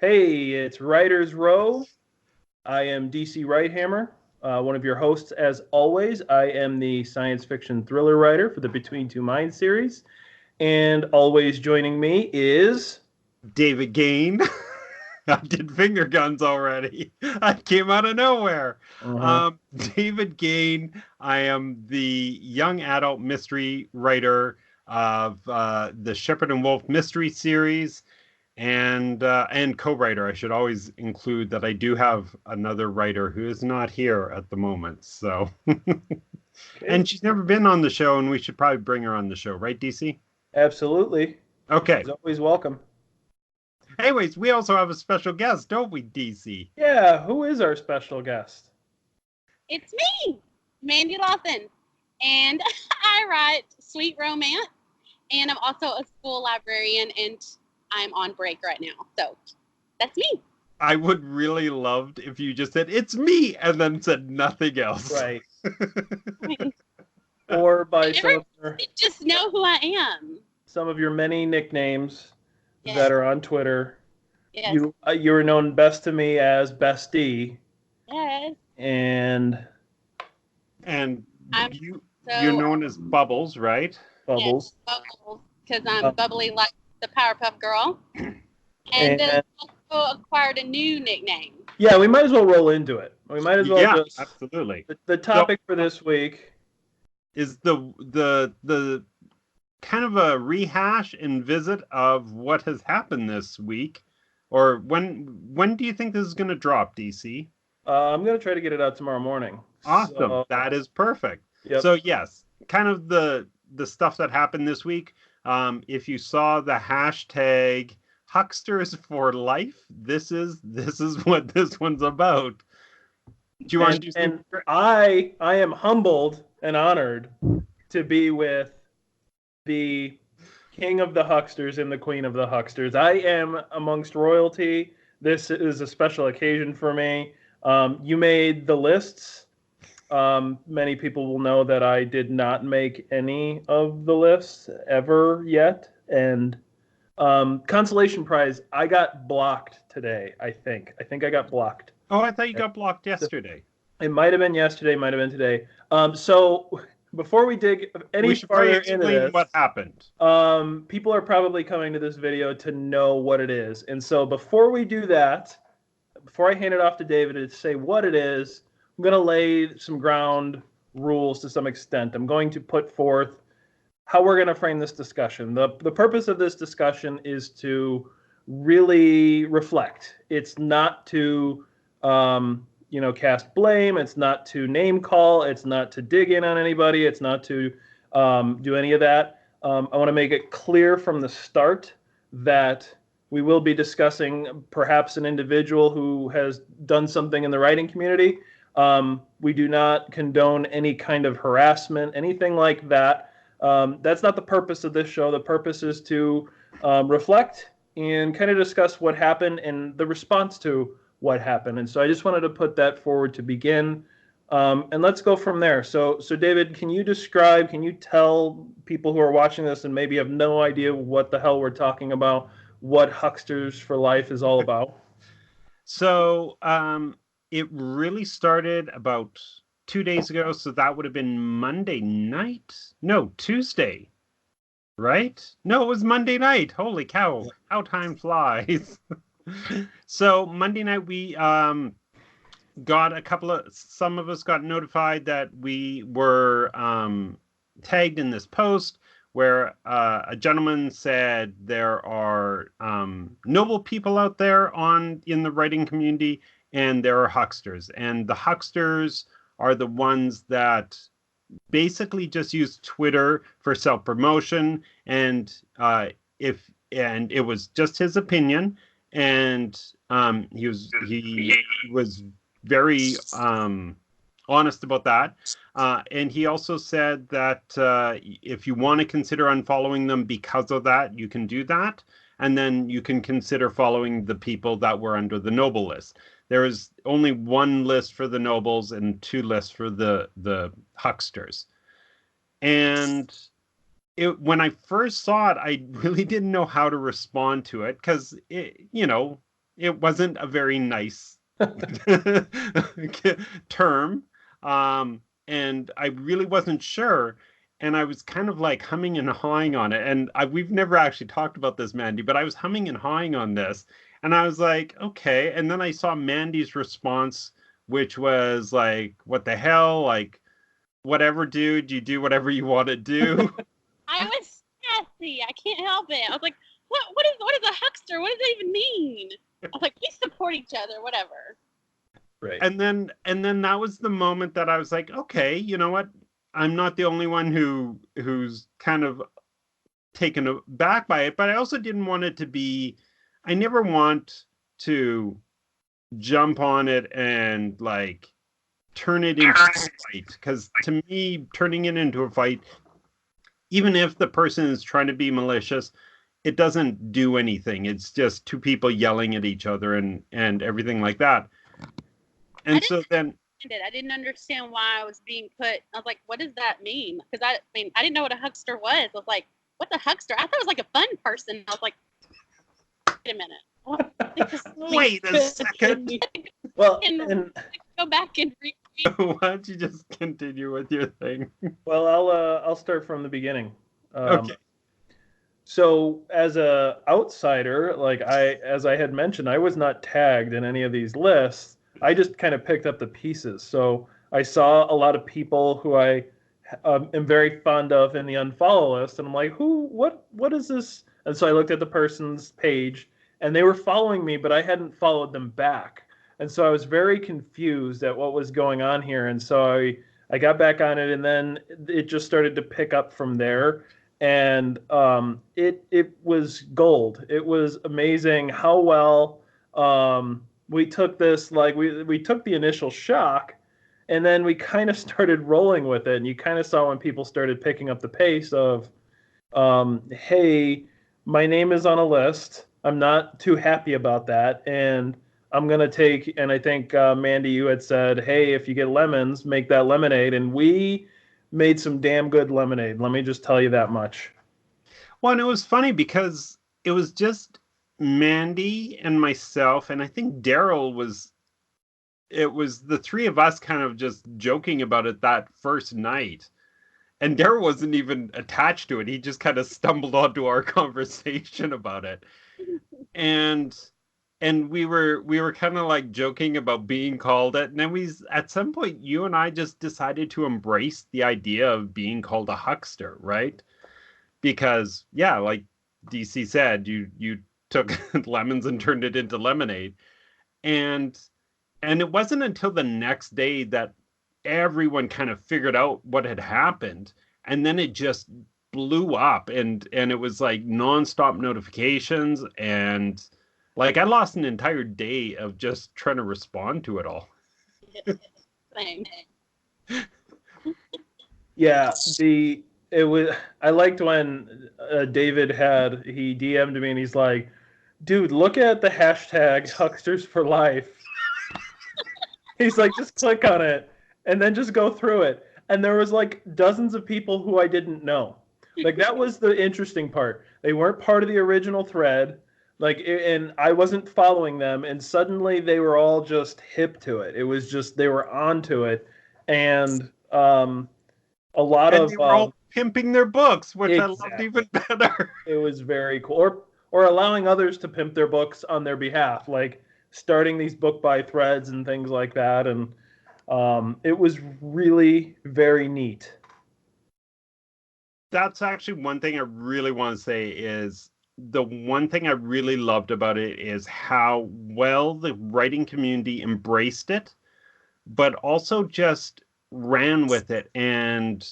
Hey, it's Writers Row. I am DC Wright-Hammer, one of your hosts as always. I am the science fiction thriller writer for the Between Two Minds series. And always joining me is... David Gane. I did finger guns already. I came out of nowhere. Uh-huh. David Gane. I am the young adult mystery writer of the Shepherd and Wolf mystery series, and co-writer. I should always include that I do have another writer who is not here at the moment. So, Okay. and she's never been on the show, and we should probably bring her on the show, right, DC? Absolutely. Okay. She's always welcome. Anyways, we also have a special guest, don't we, DC? Yeah, who is our special guest? It's me, Mandy Lawson, and I write sweet romance, and I'm also a school librarian, and I'm on break right now. So that's me. I would really loved if you just said, "It's me," and then said nothing else. Right. Or by Just know who I am. some of your many nicknames Yes. that are on Twitter. Yes. You were known best to me as Bestie. Yes. And You're known as Bubbles, right? Bubbles. Yes, Bubbles, because I'm bubbly like the Powerpuff Girl. And then also acquired a new nickname. Yeah, we might as well roll into it. We might as well just... absolutely. The topic for this week is the kind of a rehash and visit of what has happened this week. Or when do you think this is going to drop, DC? I'm going to try to get it out tomorrow morning. Awesome. So, that is perfect. Yep. So yes, kind of the stuff that happened this week. If you saw the hashtag Hucksters for Life, this is what this one's about. Do you want to do something? And I am humbled and honored to be with the king of the hucksters and the queen of the hucksters. I am amongst royalty. This is a special occasion for me. You made the lists. Many people will know that I did not make any of the lists ever yet. And consolation prize, I got blocked today, I think. I think I got blocked. Oh, I thought you got blocked yesterday. It might have been yesterday, might have been today. So before we dig any further into this, what happened. People are probably coming to this video to know what it is. And so before we do that, before I hand it off to David to say what it is, I'm going to lay some ground rules to some extent. I'm going to put forth how we're going to frame this discussion. The purpose of this discussion is to really reflect. It's not to cast blame. It's not to name call. It's not to dig in on anybody. It's not to do any of that. I want to make it clear from the start that we will be discussing perhaps an individual who has done something in the writing community. We do not condone any kind of harassment, anything like that. That's not the purpose of this show. The purpose is to reflect and kind of discuss what happened and the response to what happened. And so I just wanted to put that forward to begin. And let's go from there. So David, can you tell people who are watching this and maybe have no idea what the hell we're talking about, what Hucksters for Life is all about? So it really started about 2 days ago. So that would have been Monday night. No, Tuesday. Right? No, it was Monday night. Holy cow. How time flies. So Monday night we got some of us got notified that we were tagged in this post where a gentleman said there are noble people out there in the writing community, and there are hucksters, and the hucksters are the ones that basically just use Twitter for self-promotion, and it was just his opinion. And he was very honest about that. And he also said that if you want to consider unfollowing them because of that, you can do that. And then you can consider following the people that were under the noble list. There is only one list for the nobles and two lists for the hucksters. And when I first saw it, I really didn't know how to respond to it because, it wasn't a very nice term. And I really wasn't sure. And I was kind of like humming and hawing on it. And we've never actually talked about this, Mandy, but I was humming and hawing on this. And I was like, okay. And then I saw Mandy's response, which was like, what the hell? Like, whatever, dude, you do whatever you want to do. I was sassy. I can't help it. I was like, what is a huckster? What does that even mean? I was like, we support each other, whatever. Right. And then that was the moment that I was like, okay, you know what? I'm not the only one who's kind of taken aback by it, but I also didn't want it to be, I never want to jump on it and like turn it into a fight, because to me, turning it into a fight, even if the person is trying to be malicious, it doesn't do anything. It's just two people yelling at each other and everything like that. And so then I didn't understand why I was being put. I was like, what does that mean? Because I didn't know what a huckster was. I was like, what's a huckster? I thought it was like a fun person. I was like, wait a minute. Wait a second. Well, and go back and read. Why don't you just continue with your thing? Well, I'll start from the beginning. Okay. So as a outsider, as I had mentioned, I was not tagged in any of these lists. I just kind of picked up the pieces. So I saw a lot of people who I am very fond of in the unfollow list, and I'm like, what is this? And so I looked at the person's page, and they were following me, but I hadn't followed them back. And so I was very confused at what was going on here. And so I got back on it, and then it just started to pick up from there. And it was gold. It was amazing how well we took this. Like we took the initial shock, and then we kind of started rolling with it. And you kind of saw when people started picking up the pace of, hey, my name is on a list. I'm not too happy about that, and I'm gonna take. And I think Mandy, you had said, hey, if you get lemons, make that lemonade, and we made some damn good lemonade. Let me just tell you that much. Well, and it was funny because it was just Mandy and myself, and I think Daryl was, it was the three of us kind of just joking about it that first night. And Daryl wasn't even attached to it. He just kind of stumbled onto our conversation about it. And we were kind of like joking about being called it. And then at some point, you and I just decided to embrace the idea of being called a huckster, right? Because yeah, like DC said, you took lemons and turned it into lemonade. And it wasn't until the next day that everyone kind of figured out what had happened. And then it just blew up, and it was like nonstop notifications, and like I lost an entire day of just trying to respond to it all. Same. Yeah, I liked when David he DM'd me and he's like, dude, look at the hashtag Hucksters for Life. He's like, just click on it and then just go through it. And there was like dozens of people who I didn't know. Like that was the interesting part. They weren't part of the original thread. And I wasn't following them, and suddenly they were all just hip to it. It was just they were onto it, and a lot And of they were all pimping their books, which I loved exactly. even better. It was very cool, or allowing others to pimp their books on their behalf, like starting these book buy threads and things like that, and it was really very neat. That's actually one thing I really want to say is the one thing I really loved about it is how well the writing community embraced it, but also just ran with it and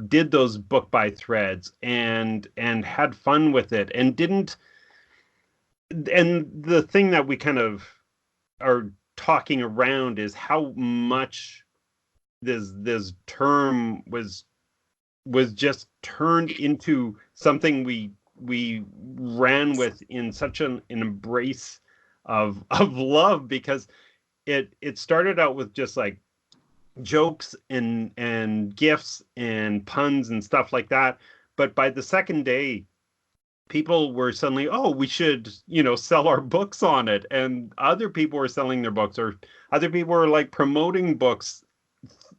did those book by threads and had fun with it and didn't. And the thing that we kind of are talking around is how much this term was just turned into something we ran with in such an embrace of love, because it started out with just like jokes and gifs and puns and stuff like that, but by the second day people were suddenly, oh, we should, sell our books on it. And other people were selling their books, or other people were like promoting books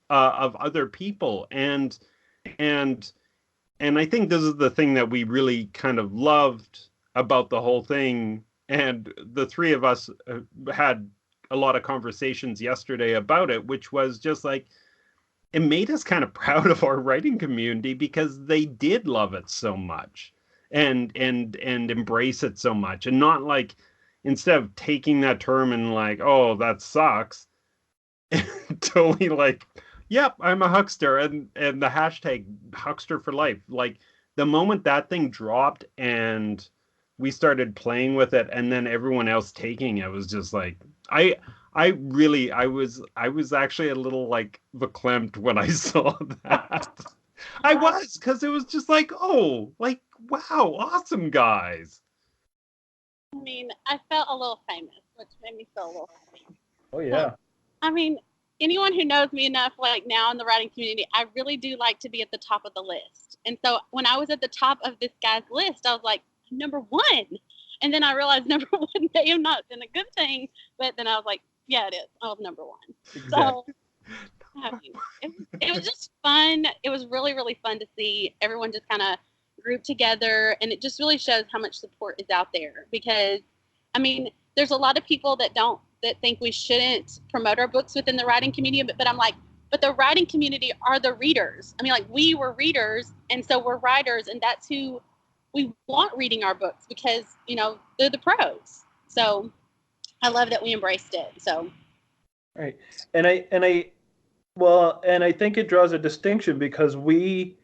of other people. And I think this is the thing that we really kind of loved about the whole thing. And the three of us had a lot of conversations yesterday about it, which was just like, it made us kind of proud of our writing community because they did love it so much and embrace it so much, and not like, instead of taking that term and like, oh, that sucks, totally like, yep, I'm a huckster, and the hashtag Huckster for life. Like the moment that thing dropped and we started playing with it, and then everyone else taking it, was just like, I was actually a little like verklempt when I saw that. I was, because it was just like, oh, like, wow, awesome, guys. I mean, I felt a little famous, which made me feel a little happy. Oh yeah. I mean, anyone who knows me enough, like now in the writing community, I really do like to be at the top of the list. And so when I was at the top of this guy's list, I was like, number one. And then I realized number one may have not been a good thing, but then I was like, yeah, it is. I was number one. Exactly. So I mean, it was just fun. It was really, really fun to see everyone just kind of group together. And it just really shows how much support is out there, because, I mean, there's a lot of people that think we shouldn't promote our books within the writing community. But I'm like, but the writing community are the readers. I mean, like, we were readers, and so we're writers, and that's who we want reading our books, because, they're the pros. So I love that we embraced it. So. Right. And I think it draws a distinction, because we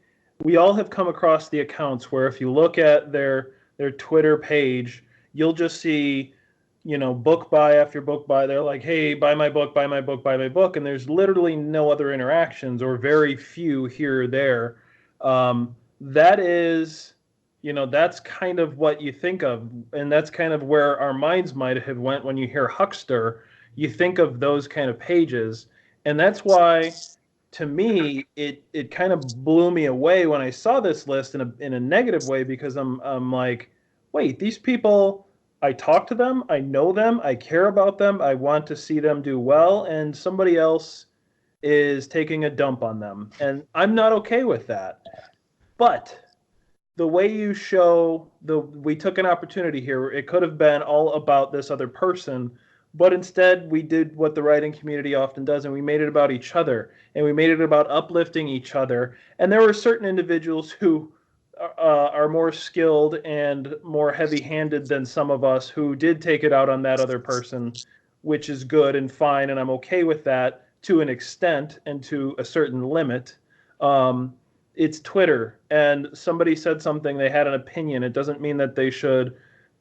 all have come across the accounts where if you look at their Twitter page, you'll just see, book buy after book buy. They're like, hey, buy my book, buy my book, buy my book. And there's literally no other interactions, or very few here or there. That is, that's kind of what you think of. And that's kind of where our minds might have went when you hear Huckster. You think of those kind of pages. And that's why, to me, it kind of blew me away when I saw this list in a negative way, because I'm like, wait, these people, I talk to them, I know them, I care about them, I want to see them do well, and somebody else is taking a dump on them, and I'm not okay with that. But the way you show we took an opportunity here. It could have been all about this other person, but instead we did what the writing community often does, and we made it about each other, and we made it about uplifting each other. And there were certain individuals who are more skilled and more heavy-handed than some of us, who did take it out on that other person, which is good and fine, and I'm okay with that to an extent and to a certain limit. It's Twitter, and somebody said something, they had an opinion. It doesn't mean that they should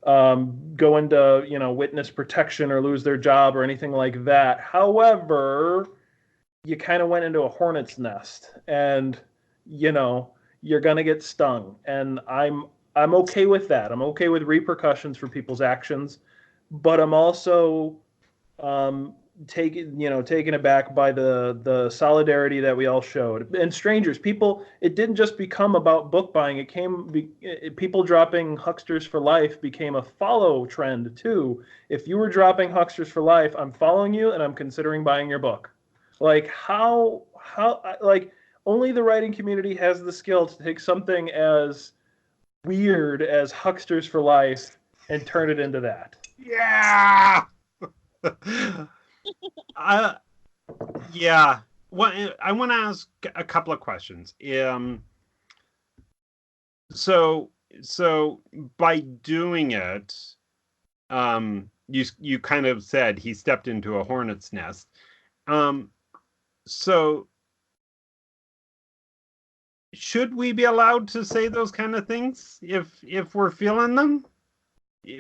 go into witness protection or lose their job or anything like that. However, you kind of went into a hornet's nest, and you're gonna get stung, and I'm okay with that. I'm okay with repercussions for people's actions, but I'm also taken aback by the solidarity that we all showed. And strangers, people, it didn't just become about book buying. People dropping Hucksters for Life became a follow trend too. If you were dropping Hucksters for Life, I'm following you and I'm considering buying your book. Like how like only the writing community has the skill to take something as weird as Hucksters for Life and turn it into that. Yeah. Yeah. Well, I want to ask a couple of questions. So by doing it, you kind of said he stepped into a hornet's nest. So should we be allowed to say those kind of things if we're feeling them?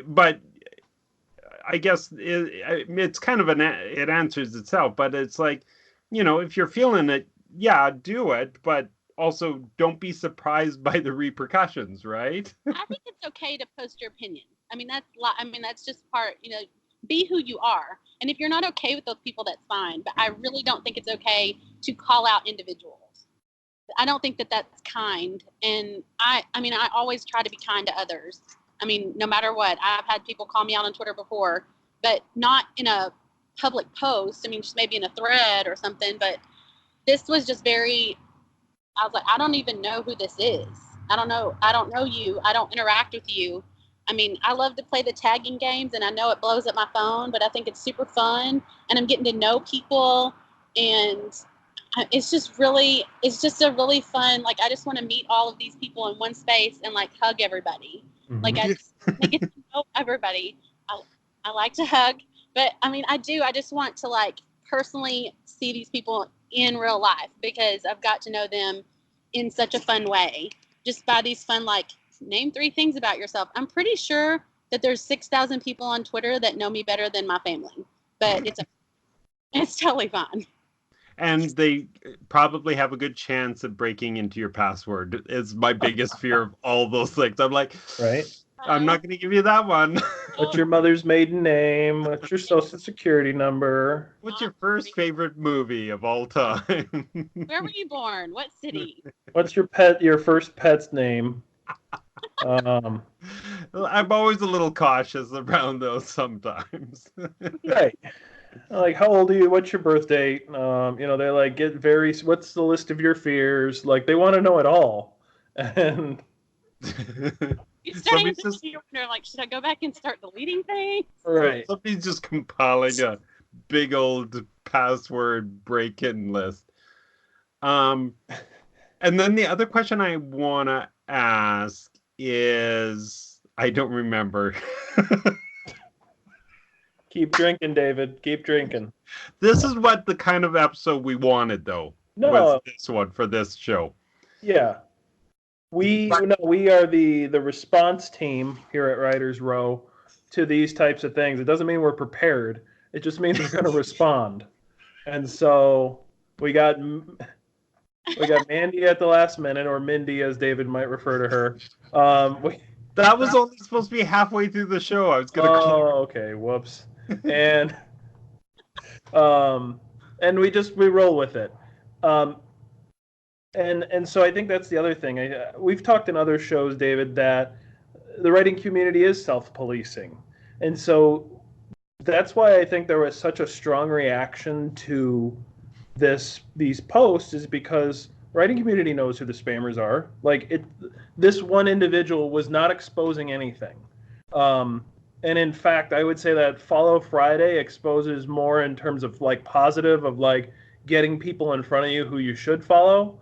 But I guess it's kind of it answers itself, but it's like, if you're feeling it, yeah, do it, but also don't be surprised by the repercussions, right? I think it's okay to post your opinion. I mean, that's just part, be who you are. And if you're not okay with those people, that's fine. But I really don't think it's okay to call out individuals. I don't think that that's kind. And I mean, I always try to be kind to others. I mean, no matter what. I've had people call me out on Twitter before, but not in a public post. I mean, just maybe in a thread or something. But this was just I was like, I don't even know who this is. I don't know you. I don't interact with you. I mean, I love to play the tagging games, and I know it blows up my phone, but I think it's super fun, and I'm getting to know people, and it's just a really fun, like, I just want to meet all of these people in one space and, like, hug everybody. Mhm. Like, I just want to get to know everybody. I like to hug, but, I mean, I just want to, like, personally see these people in real life, because I've got to know them in such a fun way, just by these fun, like, name 3 things about yourself. I'm pretty sure that there's 6,000 people on Twitter that know me better than my family, but it's totally fine. And they probably have a good chance of breaking into your password. Is my biggest fear of all those things. I'm like, Right. I'm not going to give you that one. What's your mother's maiden name? What's your social security number? What's your first favorite movie of all time? Where were you born? What city? What's your first pet's name? I'm always a little cautious around those sometimes. Right. Like, how old are you? What's your birth date? They like get very. What's the list of your fears? Like, they want to know it all. And You starting to wonder, like, should I go back and start deleting things? right. Somebody's just compiling a big old password break-in list. And then the other question I want to ask is, I don't remember. Keep drinking, David. Keep drinking. This is what the kind of episode we wanted, though. No. Was this one for this show? Yeah. We are the response team here at Writers Row to these types of things. It doesn't mean we're prepared. It just means we're going to respond. And so we got Mandy at the last minute, or Mindy, as David might refer to her. That was only supposed to be halfway through the show. I was going to. Oh, okay. Whoops. And we roll with it. And so I think that's the other thing. We've talked in other shows, David, that the writing community is self-policing. And so that's why I think there was such a strong reaction to these posts, is because writing community knows who the spammers are. Like, this one individual was not exposing anything. And in fact, I would say that Follow Friday exposes more in terms of, like, positive, of, like, getting people in front of you who you should follow.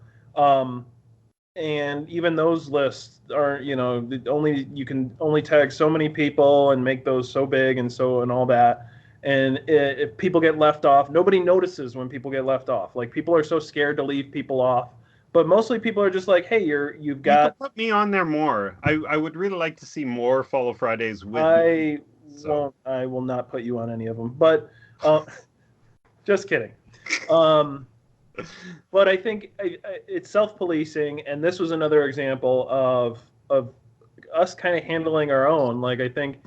And even those lists are, you can only tag so many people and make those so big and all that. And if people get left off, nobody notices when people get left off. Like, people are so scared to leave people off. But mostly people are just like, hey, you've got... You can put me on there more. I would really like to see more Follow Fridays with me. I will not put you on any of them. But just kidding. But I think it's self-policing, and this was another example of us kind of handling our own. Like, I think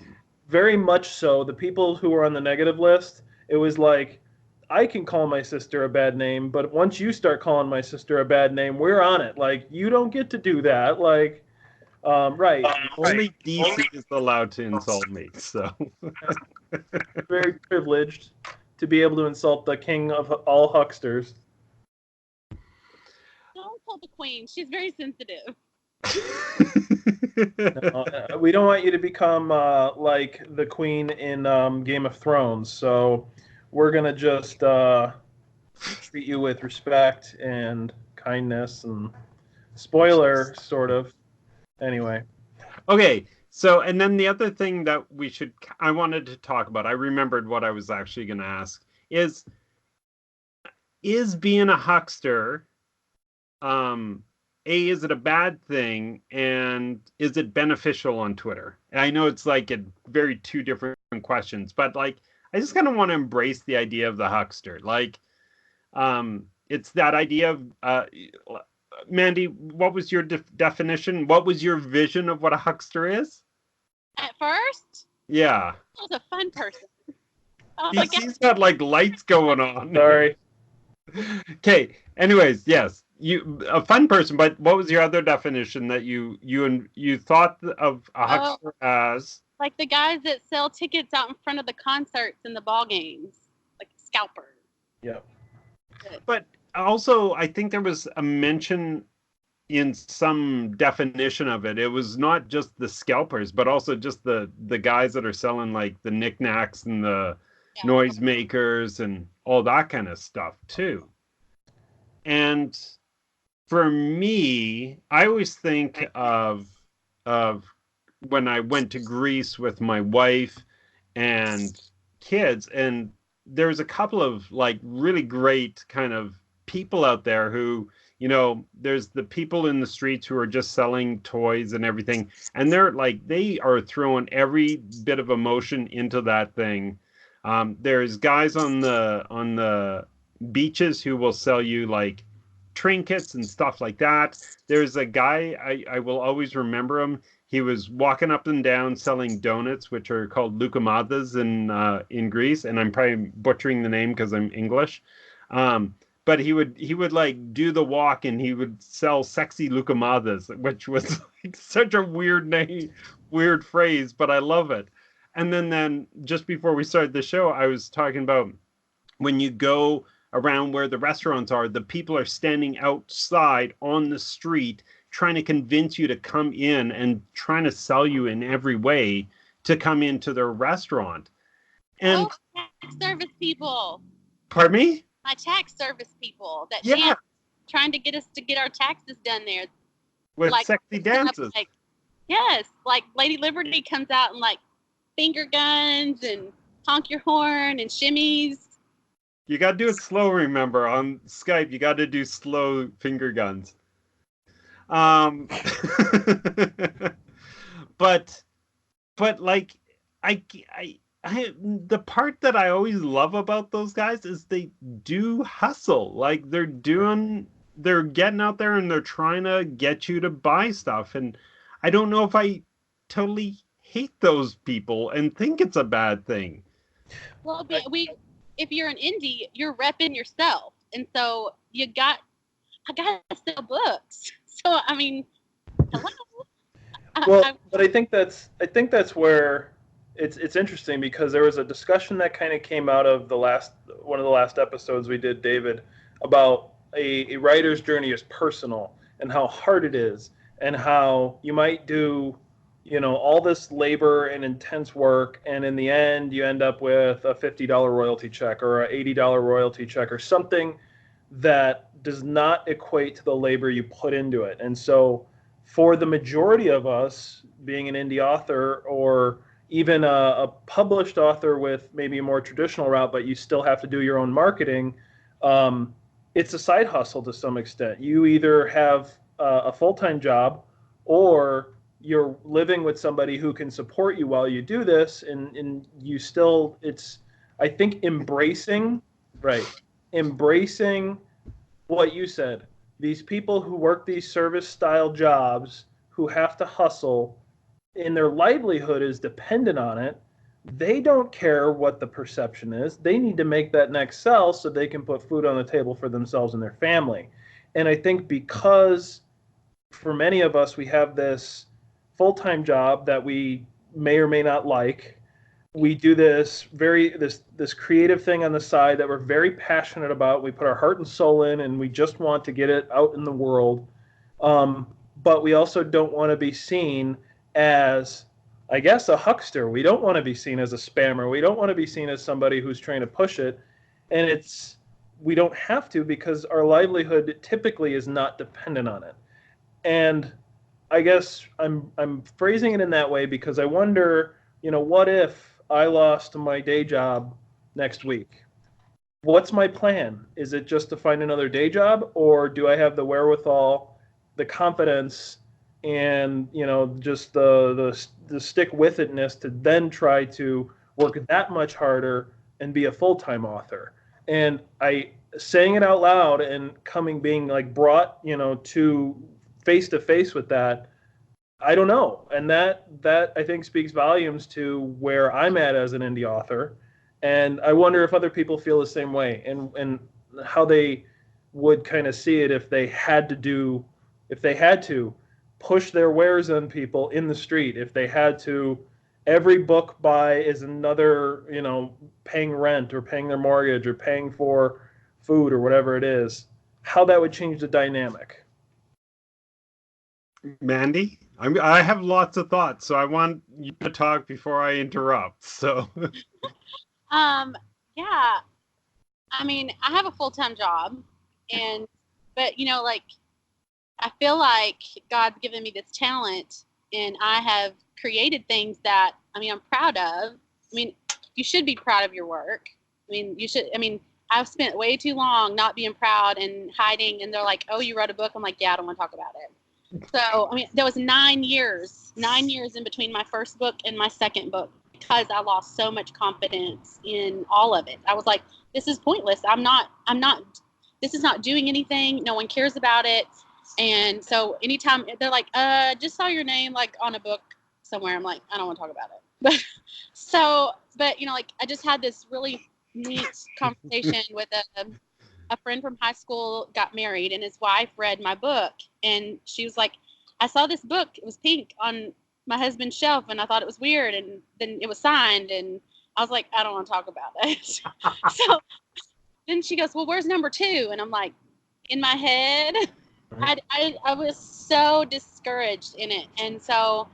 very much so, the people who were on the negative list, it was like, I can call my sister a bad name, but once you start calling my sister a bad name, we're on it. Like, you don't get to do that. Like, right. Only DC is allowed to insult me, so. Very privileged to be able to insult the king of all hucksters. Don't call the queen. She's very sensitive. No, we don't want you to become like the queen in Game of Thrones, so we're going to just treat you with respect and kindness and spoiler, sort of. Anyway. Okay, so, and then the other thing that I wanted to talk about, I remembered what I was actually going to ask, is being a huckster, is it a bad thing, and is it beneficial on Twitter? And I know it's like very two different questions, but like, I just kind of want to embrace the idea of the huckster. Like, it's that idea of, Mandy, what was your definition? What was your vision of what a huckster is? At first? Yeah. I was a fun person. He's got like lights going on. Sorry. Okay. Anyways, yes. a fun person, but what was your other definition that you thought of a huckster as? Like the guys that sell tickets out in front of the concerts and the ball games, like a scalper. Yeah. But also, I think there was a mention in some definition of it. It was not just the scalpers, but also just the guys that are selling like the knickknacks and the noisemakers and all that kind of stuff too. And for me, I always think of when I went to Greece with my wife and kids, and there's a couple of like really great kind of people out there who, you know, there's the people in the streets who are just selling toys and everything, and they are throwing every bit of emotion into that thing. There's guys on the beaches who will sell you like trinkets and stuff like that. There's a guy, I will always remember him. He was walking up and down selling donuts, which are called loukoumades in Greece, and I'm probably butchering the name because I'm English. But he would like do the walk, and he would sell sexy loukoumades, which was like such a weird name, weird phrase, but I love it. And then just before we started the show, I was talking about when you go around where the restaurants are, the people are standing outside on the street trying to convince you to come in and trying to sell you in every way to come into their restaurant. And tax service people. Pardon me? My tax service people that dance, trying to get us to get our taxes done there. With like, sexy dances. Like, yes, like Lady Liberty comes out and like finger guns and honk your horn and shimmies. You got to do it slow, remember. On Skype, you got to do slow finger guns. But like, I the part that I always love about those guys is they do hustle. Like they're getting out there and they're trying to get you to buy stuff. And I don't know if I totally hate those people and think it's a bad thing. Well, if you're an indie, you're repping yourself, and so I gotta sell books. So I mean, hello. But I think that's where it's interesting, because there was a discussion that kind of came out of one of the last episodes we did, David, about a writer's journey is personal and how hard it is, and how you might do, you know, all this labor and intense work, and in the end you end up with a $50 royalty check or an $80 royalty check or something that does not equate to the labor you put into it. And so for the majority of us, being an indie author or even a published author with maybe a more traditional route, but you still have to do your own marketing, it's a side hustle to some extent. You either have a full-time job, or you're living with somebody who can support you while you do this, and you still, it's, I think, embracing what you said. These people who work these service style jobs, who have to hustle, and their livelihood is dependent on it, they don't care what the perception is. They need to make that next sell so they can put food on the table for themselves and their family. And I think because for many of us, we have this full-time job that we may or may not like. We do this creative thing on the side that we're very passionate about. We put our heart and soul in, and we just want to get it out in the world. But we also don't want to be seen as, I guess, a huckster. We don't want to be seen as a spammer. We don't want to be seen as somebody who's trying to push it. And we don't have to, because our livelihood typically is not dependent on it. And I guess I'm phrasing it in that way because I wonder, you know, what if I lost my day job next week? What's my plan? Is it just to find another day job, or do I have the wherewithal, the confidence, and, you know, just the stick-with-itness to then try to work that much harder and be a full-time author? And saying it out loud and being like brought, you know, to face with that, I don't know. And that I think speaks volumes to where I'm at as an indie author. And I wonder if other people feel the same way, and how they would kind of see it if they had to push their wares on people in the street, if they had to, every book buy is another, paying rent or paying their mortgage or paying for food or whatever it is, how that would change the dynamic. Mandy, I have lots of thoughts, so I want you to talk before I interrupt. So, yeah, I mean, I have a full-time job, but like, I feel like God's given me this talent, and I have created things that, I'm proud of. You should be proud of your work. You should. I've spent way too long not being proud and hiding, and they're like, "Oh, you wrote a book." I'm like, "Yeah, I don't want to talk about it." So, there was 9 years in between my first book and my second book because I lost so much confidence in all of it. I was like, this is pointless. This is not doing anything. No one cares about it. And so anytime they're like, just saw your name like on a book somewhere, I'm like, I don't want to talk about it. But I just had this really neat conversation with a friend from high school, got married, and his wife read my book, and she was like, I saw this book, it was pink, on my husband's shelf, and I thought it was weird, and then it was signed, and I was like, I don't want to talk about it. So then she goes, well, where's number 2? And I'm like, in my head. I was so discouraged in it. And so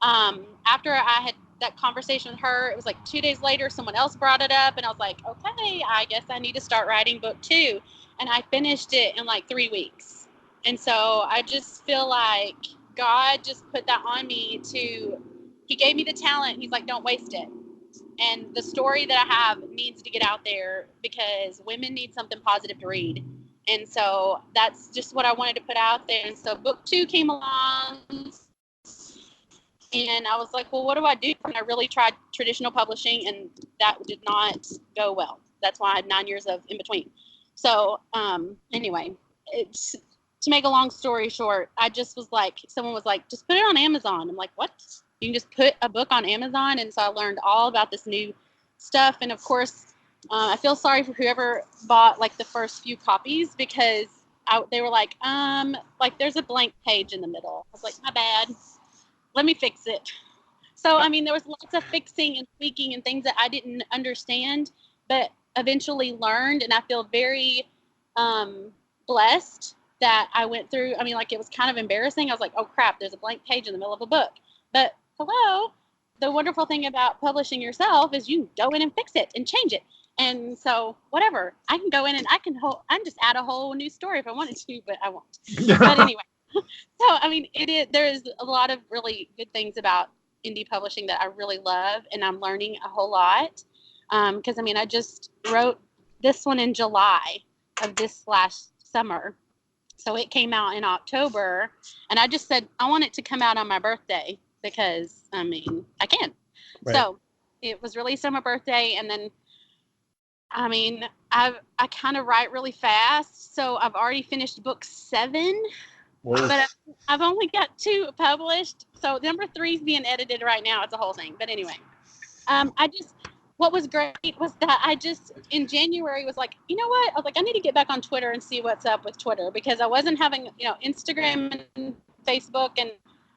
after I had that conversation with her, it was like 2 days later, someone else brought it up, and I was like, okay, I guess I need to start writing book 2. And I finished it in like 3 weeks. And so I just feel like God just put that on me he gave me the talent. He's like, don't waste it. And the story that I have needs to get out there because women need something positive to read. And so that's just what I wanted to put out there. And so book 2 came along, and I was like, well, what do I do? And I really tried traditional publishing, and that did not go well. That's why I had 9 years of in between. So anyway, to make a long story short, I just was like, someone was like, just put it on Amazon. I'm like, what? You can just put a book on Amazon? And so I learned all about this new stuff. And of course, I feel sorry for whoever bought like the first few copies because they were like there's a blank page in the middle. I was like, my bad. Let me fix it. So, there was lots of fixing and tweaking and things that I didn't understand, but eventually learned. And I feel very blessed that I went through. It was kind of embarrassing. I was like, oh, crap, there's a blank page in the middle of a book. But hello, the wonderful thing about publishing yourself is you can go in and fix it and change it. And so whatever, I can go in and I can just add a whole new story if I wanted to, but I won't. But anyway, so there is a lot of really good things about indie publishing that I really love, and I'm learning a whole lot. Because I just wrote this one in July of this last summer, so it came out in October, and I just said I want it to come out on my birthday because I can. Right. So it was released on my birthday, and then I kind of write really fast, so I've already finished book 7. Whoa. But I've only got 2 published, so number 3 is being edited right now. It's a whole thing, but anyway, what was great was that I just in January was like, you know what? I was like, I need to get back on Twitter and see what's up with Twitter because I wasn't having Instagram and Facebook, and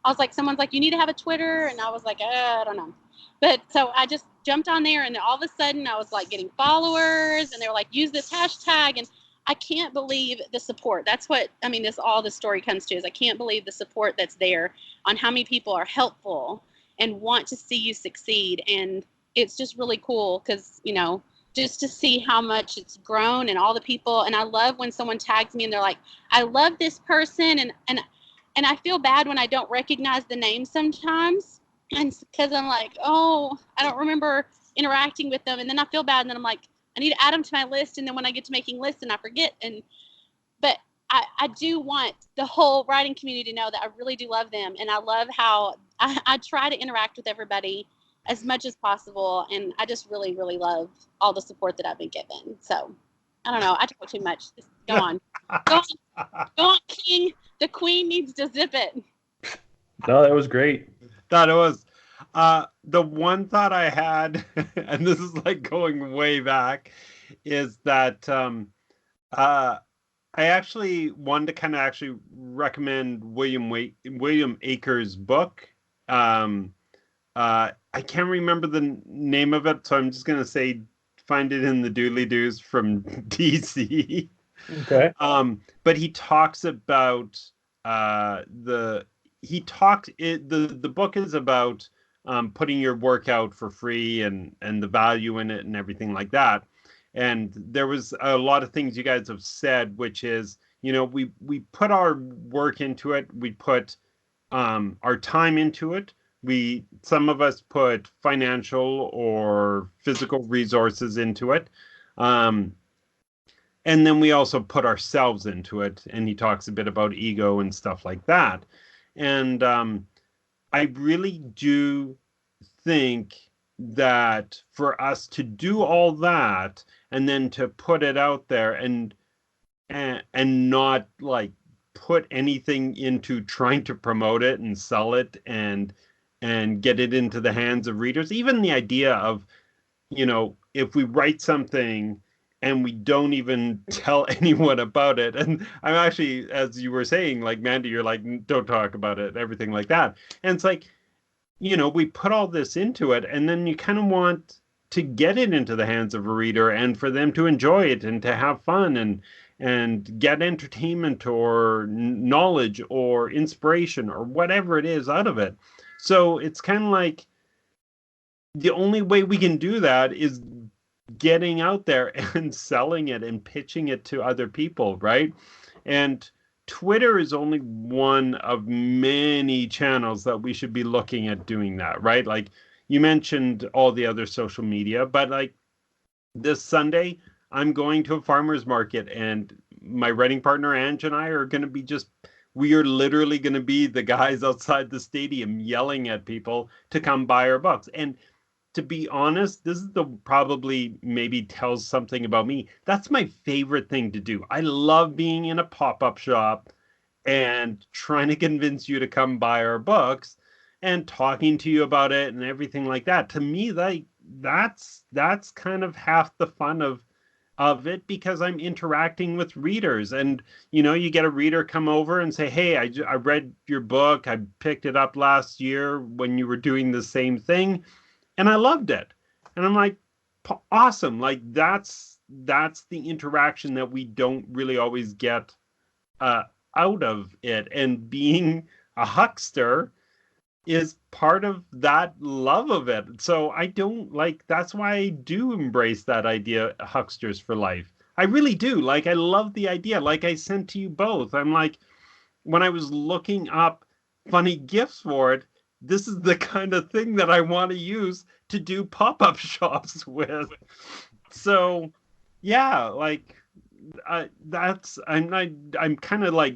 I was like, someone's like, you need to have a Twitter, and I was like, I don't know. But so I just jumped on there, and all of a sudden I was like getting followers, and they were like, use this hashtag, and I can't believe the support. That's what all the story comes to is I can't believe the support that's there on how many people are helpful and want to see you succeed. And it's just really cool because just to see how much it's grown and all the people. And I love when someone tags me and they're like, I love this person, and I feel bad when I don't recognize the name sometimes, and because I'm like, oh, I don't remember interacting with them, and then I feel bad, and then I'm like, I need to add them to my list, and then when I get to making lists and I forget. But I do want the whole writing community to know that I really do love them, and I love how I try to interact with everybody as much as possible, and I just really, really love all the support that I've been given. So I don't know. I talk too much. Just go on. Go on, King. The Queen needs to zip it. No, that was great. That was. The one thought I had, and this is like going way back, is that I actually wanted to kind of actually recommend William Akers' book. Um, I can't remember the name of it, so I'm just gonna say find it in the doodly doos from DC. Okay. But he talks about the he talks it the book is about putting your work out for free and the value in it and everything like that. And there was a lot of things you guys have said, which is, we put our work into it, we put our time into it. Some of us put financial or physical resources into it. Um, and then we also put ourselves into it. And he talks a bit about ego and stuff like that. And I really do think that for us to do all that and then to put it out there and not like put anything into trying to promote it and sell it and get it into the hands of readers, even the idea of, if we write something and we don't even tell anyone about it. And I'm actually, as you were saying, like, Mandy, you're like, don't talk about it, everything like that. And it's like, we put all this into it, and then you kind of want to get it into the hands of a reader and for them to enjoy it and to have fun and get entertainment or knowledge or inspiration or whatever it is out of it. So it's kind of like the only way we can do that is getting out there and selling it and pitching it to other people, right? And Twitter is only one of many channels that we should be looking at doing that, right? Like, you mentioned all the other social media, but like this Sunday, I'm going to a farmer's market, and my writing partner Ange and I are going to be we are literally going to be the guys outside the stadium yelling at people to come buy our books. And to be honest, this is probably maybe tells something about me. That's my favorite thing to do. I love being in a pop-up shop and trying to convince you to come buy our books and talking to you about it and everything like that. To me, that's kind of half the fun of it, because I'm interacting with readers. And you get a reader come over and say, hey, I read your book, I picked it up last year when you were doing the same thing, and I loved it. And I'm like, awesome. Like, that's the interaction that we don't really always get out of it. And being a huckster is part of that love of it. So I don't that's why I do embrace that idea, hucksters for life. I really do. Like, I love the idea. Like I sent to you both. I'm like, when I was looking up funny gifts for it, this is the kind of thing that I want to use to do pop-up shops with. So yeah, like, I'm kind of like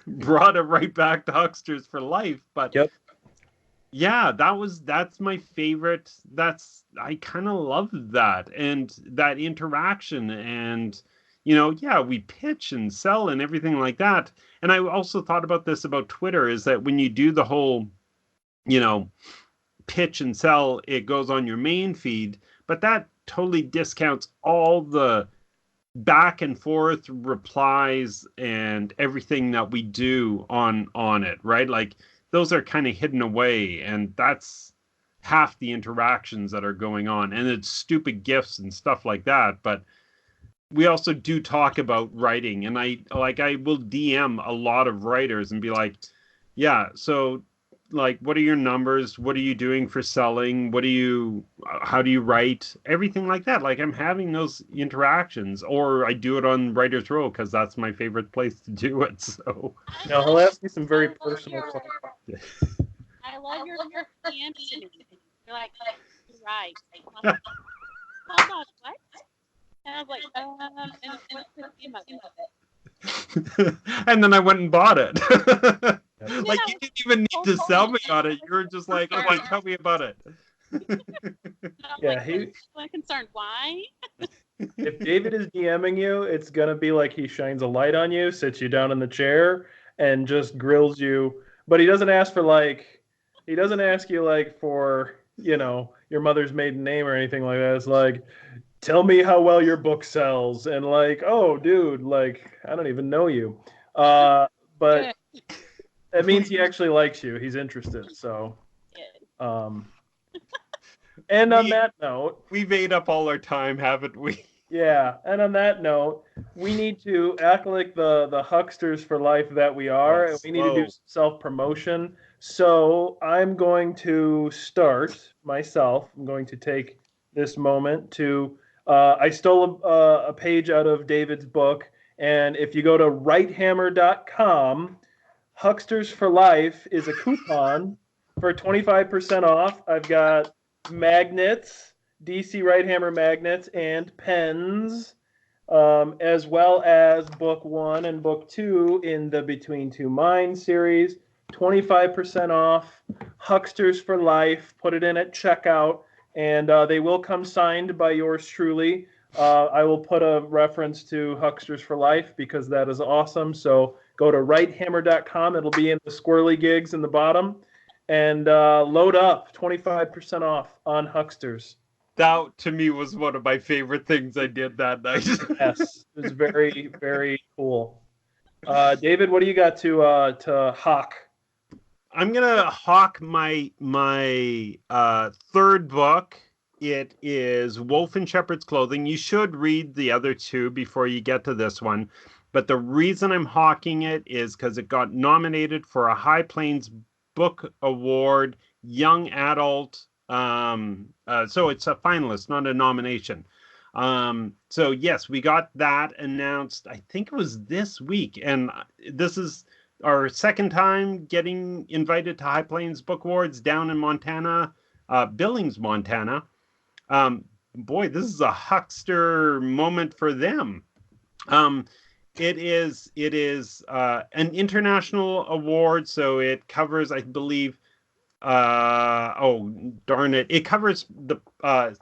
brought it right back to hucksters for life. But Yep. yeah, that's my favorite. I kind of love that, and that interaction, and yeah, we pitch and sell and everything like that. And I also thought about this about Twitter, is that when you do the whole, pitch and sell, it goes on your main feed, but that totally discounts all the back and forth replies and everything that we do on it, right? Like, those are kind of hidden away, and that's half the interactions that are going on. And it's stupid gifts and stuff like that, but we also do talk about writing. And I will DM a lot of writers and be like, yeah, so like, what are your numbers? What are you doing for selling? How do you write? Everything like that. Like, I'm having those interactions, or I do it on Writer's Row because that's my favorite place to do it. So Now he'll ask you some very personal questions. I love your DMs to me. You're like, you're right. Hold on, what? And I was like, and what's the theme of it? and then I went and bought it. Like, Yeah. you didn't even need to sell me on it. You were just like, okay, tell me about it. Yeah, I'm concerned. Why? if David is DMing you, it's gonna be like he shines a light on you, sits you down in the chair, and just grills you. But he doesn't ask you like for your mother's maiden name or anything like that. It's like, tell me how well your book sells, and like, oh, dude, like, I don't even know you. But Good. it means he actually likes you. He's interested. So, Good. and on that note, We've ate up all our time, haven't we? yeah, and on that note, we need to act like the hucksters for life that we are, and we need to do some self-promotion. So I'm going to start myself. I'm going to take this moment to. I stole a page out of David's book, and if you go to Wright-Hammer.com, Hucksters for Life is a coupon for 25% off. I've got magnets, DC Wright-Hammer magnets, and pens, as well as book 1 and book 2 in the Between Two Minds series. 25% off. Hucksters for Life. Put it in at checkout, and they will come signed by yours truly. I will put a reference to Hucksters for Life because that is awesome. So go to wrighthammer.com. It'll be in the squirrely gigs in the bottom. And load up, 25% off on Hucksters. That, to me, was one of my favorite things I did that night. Yes, it was very, very cool. David, what do you got to hawk? I'm gonna hawk my third book. It is Wolf in Shepherd's Clothing. You should read the other two before you get to this one. But the reason I'm hawking it is because it got nominated for a High Plains Book Award, Young Adult. So it's a finalist, not a nomination. So yes, we got that announced. I think it was this week, and this is our second time getting invited to High Plains Book Awards down in Montana, Billings, Montana. Boy, this is a huckster moment for them. It is an international award, so it covers, I believe, oh darn it, it covers the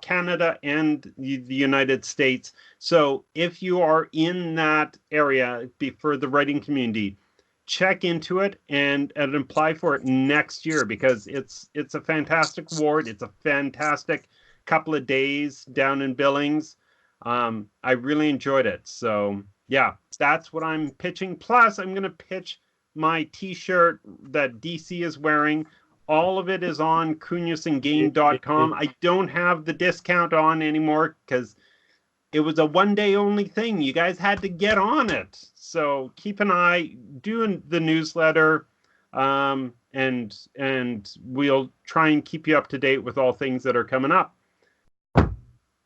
Canada and the United States. So if you are in that area for the writing community, check into it and apply for it next year, because it's a fantastic award. It's a fantastic couple of days down in Billings. I really enjoyed it. So yeah, that's what I'm pitching. Plus, I'm going to pitch my t-shirt that DC is wearing. All of it is on kunyasandgane.com. I don't have the discount on anymore because it was a one-day only thing. You guys had to get on it. So keep an eye, doing the newsletter, and we'll try and keep you up to date with all things that are coming up.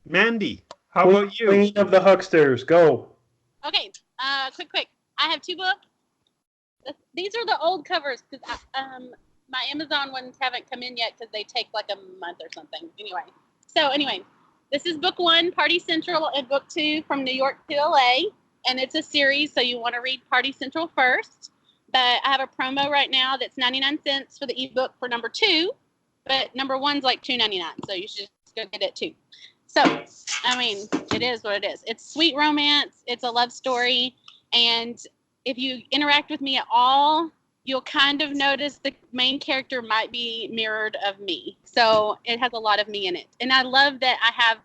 Mandy, how about you? Queen of the Hucksters, go. Okay, quick. I have two books. These are the old covers because my Amazon ones haven't come in yet because they take like a month or something. Anyway, this is book 1, Party Central, and book 2, From New York to LA. And it's a series, so you want to read Party Central first. But I have a promo right now that's 99 cents for the ebook for number 2. But number 1's like $2.99, so you should just go get it too. So, I mean, it is what it is. It's sweet romance. It's a love story. And if you interact with me at all, you'll kind of notice the main character might be mirrored of me. So it has a lot of me in it. And I love that I have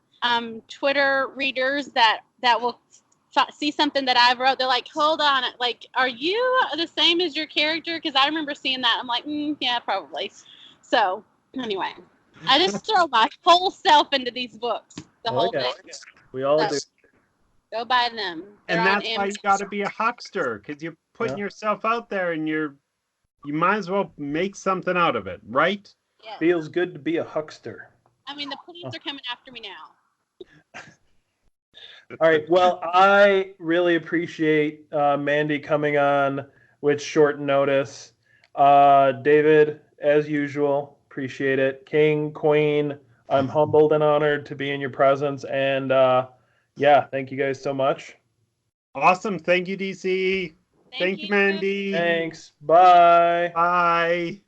Twitter readers that will see something that I wrote. They're like, hold on, like, are you the same as your character? Because I remember seeing that. I'm like, yeah, probably. So anyway, I just throw my whole self into these books. The whole thing. We all do. Go buy them. They're and that's on why you got to be a huckster, because you're putting yourself out there, and you might as well make something out of it, right? Yes. Feels good to be a huckster. I mean, the police are coming after me now. All right. Well, I really appreciate Mandy coming on with short notice. David, as usual, appreciate it. King, Queen, I'm humbled and honored to be in your presence. And yeah, thank you guys so much. Awesome. Thank you, DC. Thank you, Mandy. Thanks. Bye. Bye.